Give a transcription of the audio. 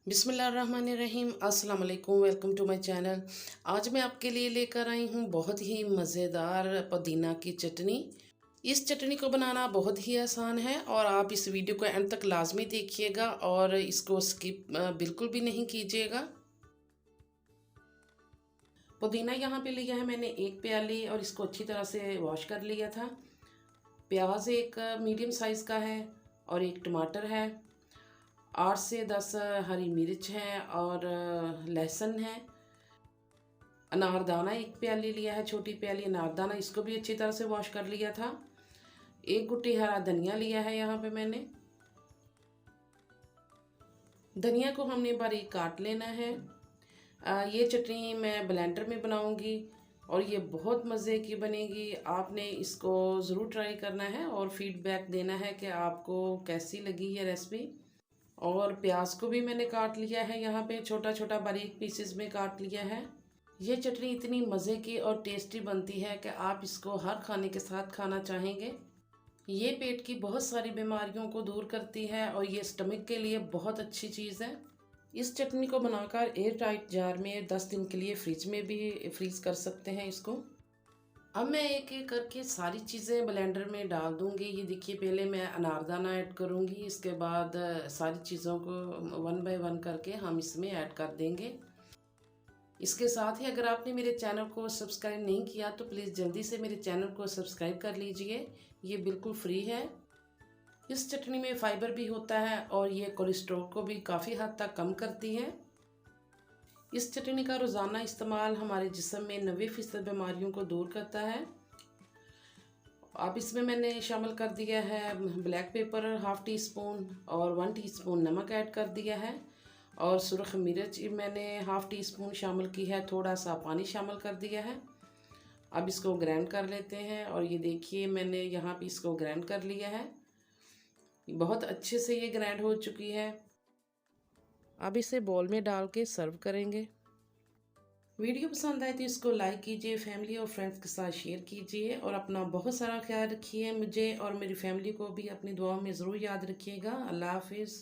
बिस्मिल्लाहिर्रहमानिर्रहीम। अस्सलाम वालेकुम। Welcome to my channel. आज मैं आपके लिए लेकर आई हूँ बहुत ही मज़ेदार पुदीना की चटनी। इस चटनी को बनाना बहुत ही आसान है और आप इस वीडियो को एंड तक लाजमी देखिएगा और इसको स्किप बिल्कुल भी नहीं कीजिएगा। पुदीना यहाँ पे लिया है मैंने 1 प्याली और इसको अच्छी तरह से वॉश कर लिया था। प्याज एक मीडियम साइज़ का है और एक टमाटर है। 8 से 10 हरी मिर्च है और लहसुन है। अनारदाना 1 प्याली लिया है, छोटी प्याली अनारदाना, इसको भी अच्छी तरह से वॉश कर लिया था। 1 गुट्टी हरा धनिया लिया है यहाँ पे मैंने। धनिया को हमने बारीक काट लेना है। ये चटनी मैं ब्लेंडर में बनाऊंगी और ये बहुत मज़े की बनेगी। आपने इसको ज़रूर ट्राई करना है और फीडबैक देना है कि आपको कैसी लगी ये रेसिपी। और प्याज को भी मैंने काट लिया है, यहाँ पे छोटा छोटा बारीक पीसेस में काट लिया है। ये चटनी इतनी मज़े की और टेस्टी बनती है कि आप इसको हर खाने के साथ खाना चाहेंगे। ये पेट की बहुत सारी बीमारियों को दूर करती है और ये स्टमक के लिए बहुत अच्छी चीज़ है। इस चटनी को बनाकर एयर टाइट जार में 10 दिन के लिए फ्रिज में भी फ्रीज़ कर सकते हैं इसको। अब मैं एक एक करके सारी चीज़ें ब्लेंडर में डाल दूंगी। ये देखिए, पहले मैं अनारदाना ऐड करूंगी, इसके बाद सारी चीज़ों को 1 बाय 1 करके हम इसमें ऐड कर देंगे। इसके साथ ही अगर आपने मेरे चैनल को सब्सक्राइब नहीं किया तो प्लीज़ जल्दी से मेरे चैनल को सब्सक्राइब कर लीजिए। ये बिल्कुल फ्री है। इस चटनी में फाइबर भी होता है और ये कोलेस्ट्रॉल को भी काफ़ी हद तक कम करती है। इस चटनी का रोज़ाना इस्तेमाल हमारे जिस्म में 90% बीमारियों को दूर करता है। अब इसमें मैंने शामिल कर दिया है ब्लैक पेपर 1/2 टीस्पून और 1 टीस्पून नमक ऐड कर दिया है और सुरख मिर्च मैंने 1/2 टीस्पून शामिल की है, थोड़ा सा पानी शामिल कर दिया है। अब इसको ग्राइंड कर लेते हैं और ये देखिए मैंने यहाँ पे इसको ग्राइंड कर लिया है। बहुत अच्छे से ये ग्राइंड हो चुकी है। अब इसे बोल में डाल के सर्व करेंगे। वीडियो पसंद आए तो इसको लाइक कीजिए, फैमिली और फ्रेंड्स के साथ शेयर कीजिए और अपना बहुत सारा ख्याल रखिए। मुझे और मेरी फैमिली को भी अपनी दुआओं में ज़रूर याद रखिएगा। अल्लाह हाफिज़।